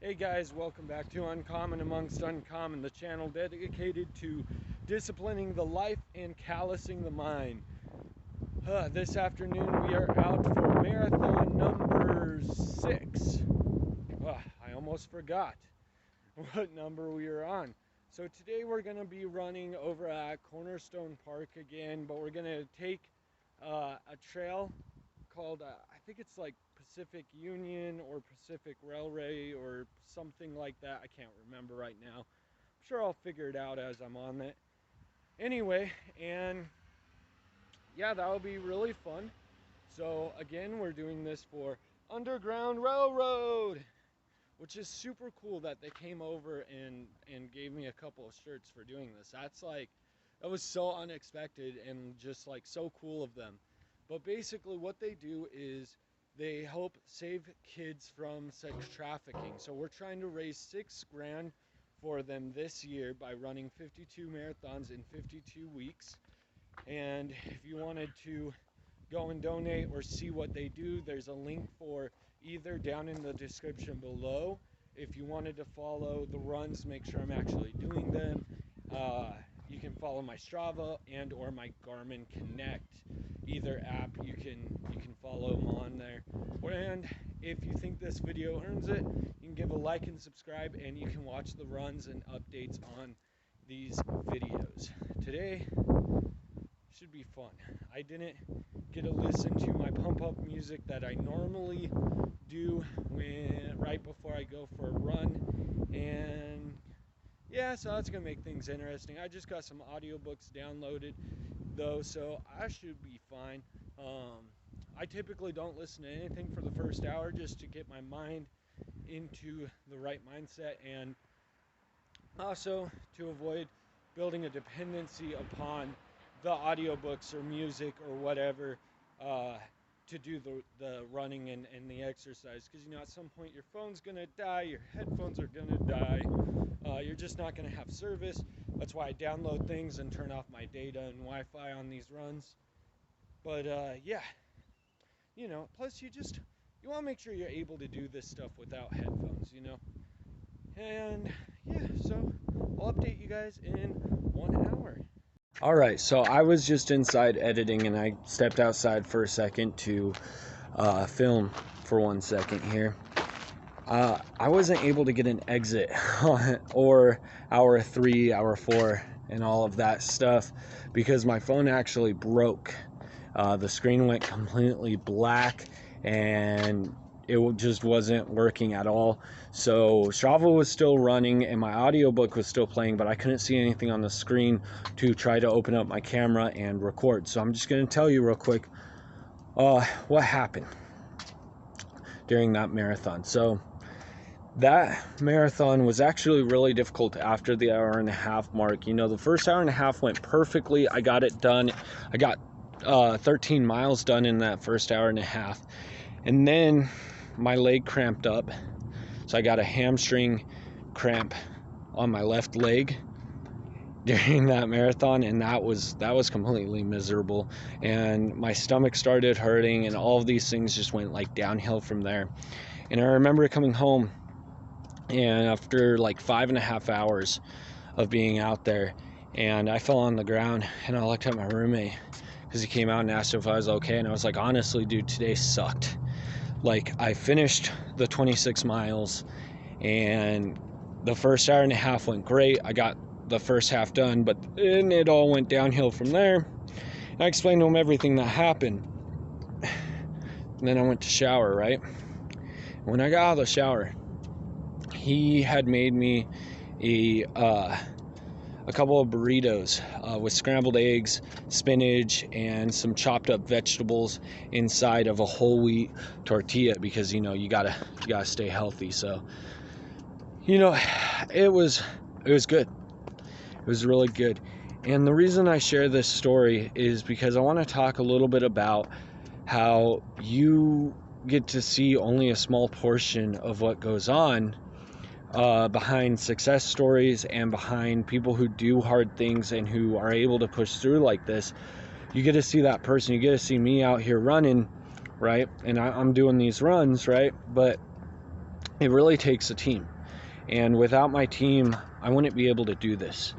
Hey guys, welcome back to Uncommon Amongst Uncommon, the channel dedicated to disciplining the life and callousing the mind. This afternoon we are out for marathon number 6. I almost forgot what number we are on. So today we're going to be running over at Cornerstone Park again, but we're going to take a trail called, I think it's like Pacific Union or Pacific Railway or something like that. I can't remember right now. I'm sure I'll figure it out as I'm on it. Anyway, and yeah, that'll be really fun. So again, we're doing this for Underground Railroad, which is super cool that they came over and gave me a couple of shirts for doing this. That was so unexpected and just like so cool of them. But basically what they do is they help save kids from sex trafficking. So we're trying to raise 6 grand for them this year by running 52 marathons in 52 weeks. And if you wanted to go and donate or see what they do, there's a link for either down in the description below. If you wanted to follow the runs, make sure I'm actually doing them. You can follow my Strava and or my Garmin Connect, either app. You can follow them on there. And if you think this video earns it, you can give a like and subscribe, and you can watch the runs and updates on these videos. Today should be fun. I didn't get to listen to my pump up music that I normally do right before I go for a run, and yeah, so that's gonna make things interesting. I just got some audiobooks downloaded though, so I should be fine. I typically don't listen to anything for the first hour just to get my mind into the right mindset, and also to avoid building a dependency upon the audiobooks or music or whatever uh, to do the running and the exercise, because at some point your phone's gonna die, your headphones are gonna die, you're just not gonna have service. That's why I download things and turn off my data and Wi-Fi on these runs. But yeah, plus you want to make sure you're able to do this stuff without headphones. And yeah, so I'll update you guys in 1 hour. All right, so I was just inside editing and I stepped outside for a second to film for 1 second here. I wasn't able to get an exit or hour 3, hour 4, and all of that stuff because my phone actually broke. The screen went completely black and it just wasn't working at all. So Strava was still running and my audiobook was still playing, but I couldn't see anything on the screen to try to open up my camera and record. So I'm just going to tell you real quick what happened during that marathon. So that marathon was actually really difficult after the hour and a half mark. The first hour and a half went perfectly. I got it done. I got 13 miles done in that first hour and a half. And then my leg cramped up. So I got a hamstring cramp on my left leg during that marathon, and that was completely miserable. And my stomach started hurting, and all of these things just went like downhill from there. And I remember coming home, and after like 5.5 hours of being out there, and I fell on the ground, and I looked at my roommate because he came out and asked if I was okay, and I was like, honestly, dude, today sucked. Like, I finished the 26 miles, and the first hour and a half went great. I got the first half done, but then it all went downhill from there. I explained to him everything that happened. And then I went to shower, right? When I got out of the shower, he had made me a couple of burritos with scrambled eggs, spinach, and some chopped up vegetables inside of a whole wheat tortilla, because you gotta stay healthy. So it was good. It was really good. And the reason I share this story is because I want to talk a little bit about how you get to see only a small portion of what goes on behind success stories and behind people who do hard things and who are able to push through like this. You get to see that person. You get to see me out here running, right? And I'm doing these runs, right? But it really takes a team. And without my team, I wouldn't be able to do this.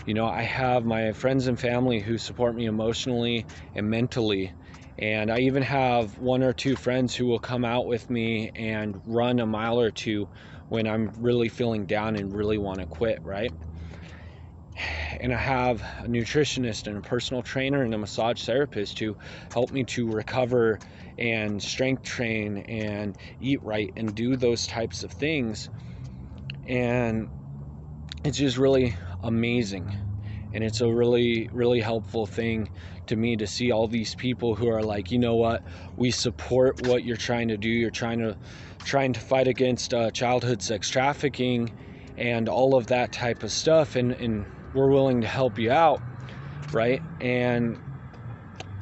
You know, I have my friends and family who support me emotionally and mentally. And I even have one or two friends who will come out with me and run a mile or two when I'm really feeling down and really want to quit, right? And I have a nutritionist and a personal trainer and a massage therapist who help me to recover and strength train and eat right and do those types of things. And it's just really amazing. And it's a really, really helpful thing to me to see all these people who are like, you know what, we support what you're trying to do. You're trying to fight against childhood sex trafficking and all of that type of stuff, and we're willing to help you out, right? And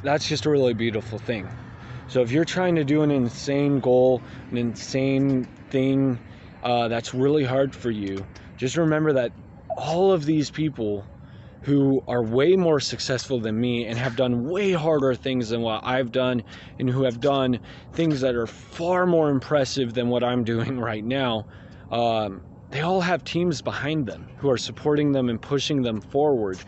that's just a really beautiful thing. So if you're trying to do an insane goal, an insane thing that's really hard for you, just remember that all of these people who are way more successful than me and have done way harder things than what I've done, and who have done things that are far more impressive than what I'm doing right now, they all have teams behind them who are supporting them and pushing them forward,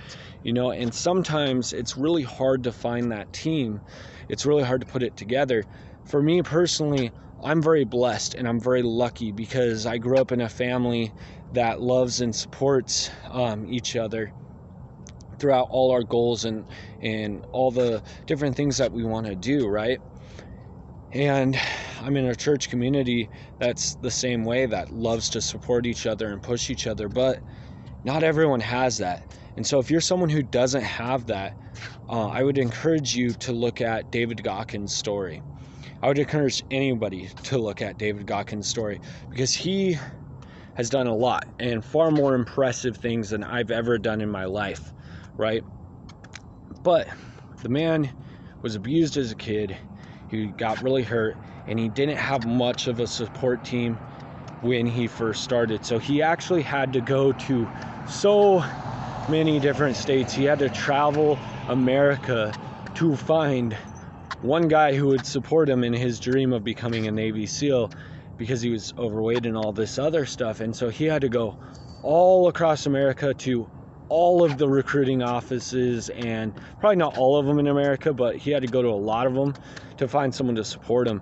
you know. And sometimes it's really hard to find that team. It's really hard to put it together. For me personally, I'm very blessed and I'm very lucky because I grew up in a family that loves and supports each other throughout all our goals and all the different things that we want to do, right? And I'm in a church community that's the same way, that loves to support each other and push each other, but not everyone has that. And so if you're someone who doesn't have that, I would encourage you to look at David Gawkins' story. I would encourage anybody to look at David Gawkins' story, because he has done a lot and far more impressive things than I've ever done in my life, right? But the man was abused as a kid. He got really hurt, and he didn't have much of a support team when he first started. So he actually had to go to so many different states. He had to travel America to find one guy who would support him in his dream of becoming a Navy SEAL, because he was overweight and all this other stuff. And so he had to go all across America to all of the recruiting offices, and probably not all of them in America, but he had to go to a lot of them to find someone to support him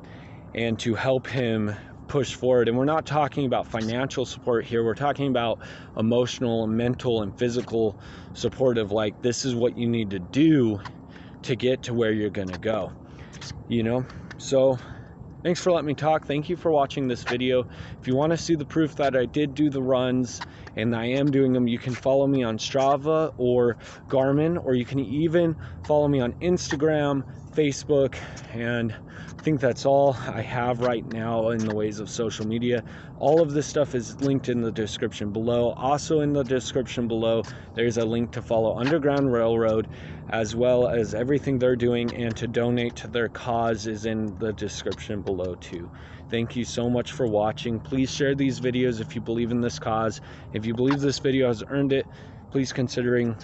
and to help him push forward. And we're not talking about financial support here. We're talking about emotional and mental and physical support of, like, this is what you need to do to get to where you're going to go, you know? So thanks for letting me talk. Thank you for watching this video. If you want to see the proof that I did do the runs and I am doing them, you can follow me on Strava or Garmin, or you can even follow me on Instagram, Facebook, and I think that's all I have right now in the ways of social media. All of this stuff is linked in the description below. Also in the description below, there's a link to follow Underground Railroad, as well as everything they're doing, and to donate to their cause is in the description below too. Thank you so much for watching. Please share these videos if you believe in this cause. If you believe this video has earned it, please consider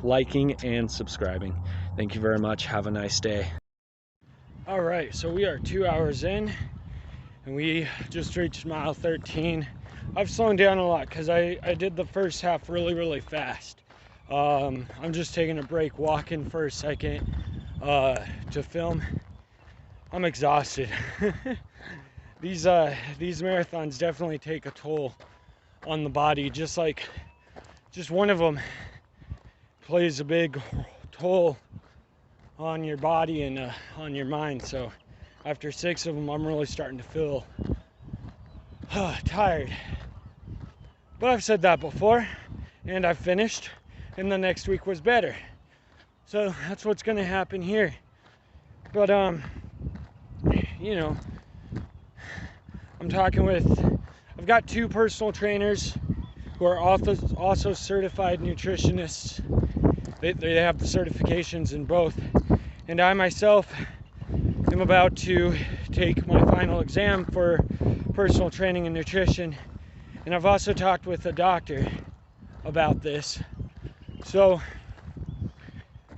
liking and subscribing. Thank you very much. Have a nice day. All right, so we are 2 hours in, and we just reached mile 13. I've slowed down a lot because I did the first half really fast. I'm just taking a break, walking for a second to film. I'm exhausted. These marathons definitely take a toll on the body. Just one of them plays a big toll on your body and on your mind. So after 6 of them, I'm really starting to feel tired. But I've said that before, and I've finished, and the next week was better. So that's what's going to happen here. But you know, I've got 2 personal trainers who are also certified nutritionists. They have the certifications in both. And I myself am about to take my final exam for personal training and nutrition. And I've also talked with a doctor about this. So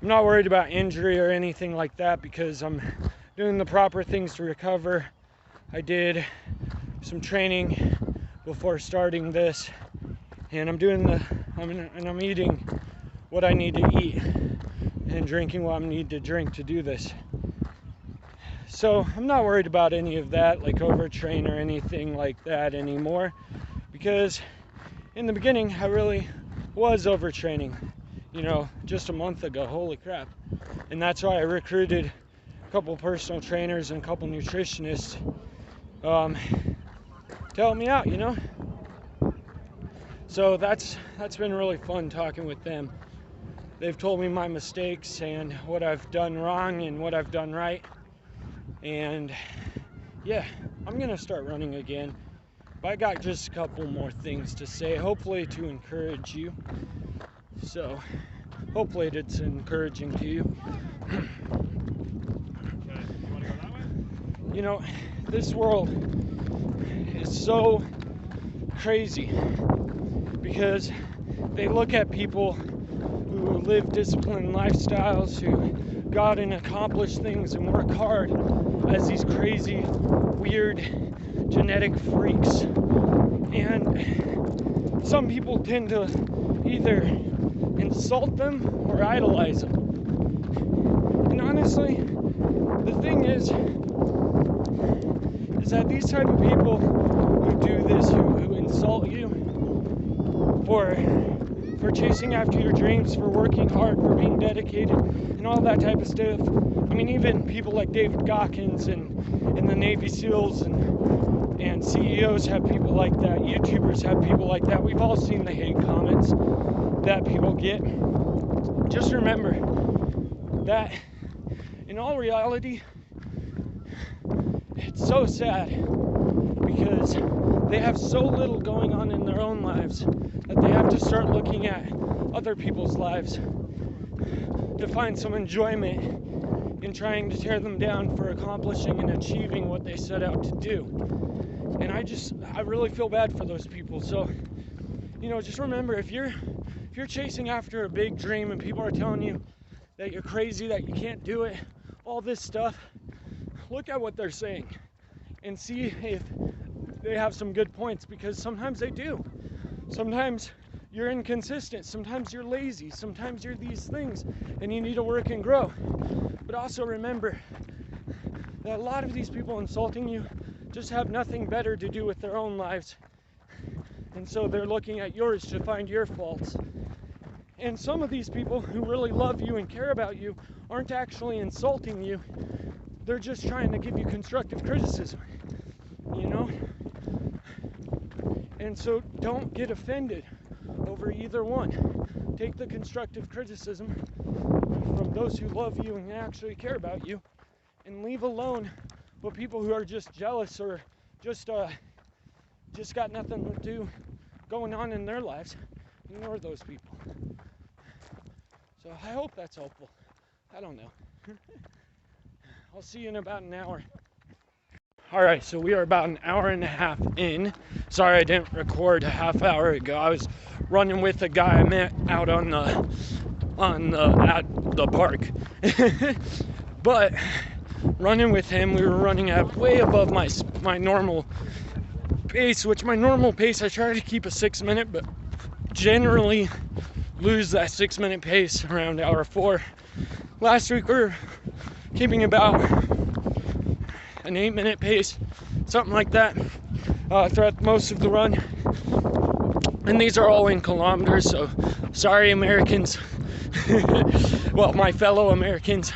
I'm not worried about injury or anything like that, because I'm doing the proper things to recover. I did some training before starting this, and I'm eating what I need to eat and drinking what I need to drink to do this. So I'm not worried about any of that, like overtrain or anything like that anymore, because in the beginning I really was overtraining, just a month ago. Holy crap. And that's why I recruited a couple personal trainers and a couple nutritionists to help me out, So that's been really fun talking with them. They've told me my mistakes and what I've done wrong and what I've done right. And yeah, I'm gonna start running again. But I got just a couple more things to say, hopefully to encourage you. So hopefully it's encouraging to you. Okay, you want to go that way? This world is so crazy because they look at people who live disciplined lifestyles, who go out and accomplish things and work hard, as these crazy, weird, genetic freaks. And some people tend to either insult them or idolize them. And honestly, the thing is that these type of people who do this, who insult you for chasing after your dreams, for working hard, for being dedicated, and all that type of stuff. I mean, even people like David Goggins and the Navy SEALs and CEOs have people like that. YouTubers have people like that. We've all seen the hate comments that people get. Just remember that in all reality, it's so sad because they have so little going on in their own lives that they have to start looking at other people's lives to find some enjoyment in trying to tear them down for accomplishing and achieving what they set out to do. And I really feel bad for those people. So, just remember, if you're chasing after a big dream and people are telling you that you're crazy, that you can't do it, all this stuff, look at what they're saying and see if they have some good points, because sometimes they do. Sometimes you're inconsistent, sometimes you're lazy, sometimes you're these things and you need to work and grow. But also remember that a lot of these people insulting you just have nothing better to do with their own lives, and so they're looking at yours to find your faults. And some of these people who really love you and care about you aren't actually insulting you, they're just trying to give you constructive criticism, And so don't get offended over either one. Take the constructive criticism from those who love you and actually care about you, and leave alone what people who are just jealous or just got nothing to do going on in their lives. Ignore those people. So I hope that's helpful. I don't know. I'll see you in about an hour. Alright, so we are about an hour and a half in. Sorry I didn't record a half hour ago. I was running with a guy I met out at the park. But running with him, we were running at way above my normal pace, which my normal pace, I try to keep a 6 minute, but generally lose that 6 minute pace around hour 4. Last week we were keeping about an 8 minute pace, something like that, throughout most of the run. And these are all in kilometers, so sorry Americans. Well, my fellow Americans.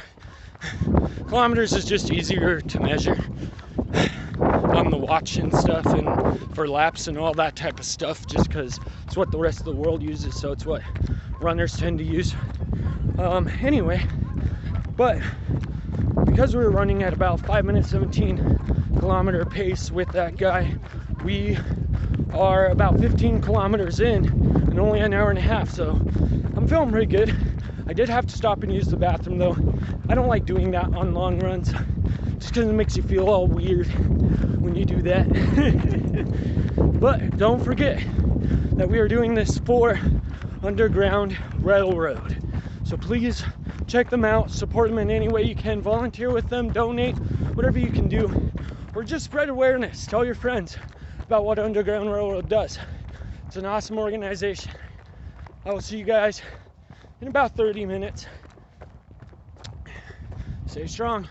Kilometers is just easier to measure on the watch and stuff, and for laps and all that type of stuff, just because it's what the rest of the world uses, so it's what runners tend to use. Anyway, but because we were running at about 5 minutes 17 kilometer pace with that guy, we are about 15 kilometers in and only an hour and a half, so I'm feeling pretty good. I did have to stop and use the bathroom though. I don't like doing that on long runs just because it makes you feel all weird when you do that. But don't forget that we are doing this for Underground Railroad. So please check them out, support them in any way you can, volunteer with them, donate, whatever you can do. or just spread awareness. Tell your friends about what Underground Railroad does. It's an awesome organization. I will see you guys in about 30 minutes. Stay strong.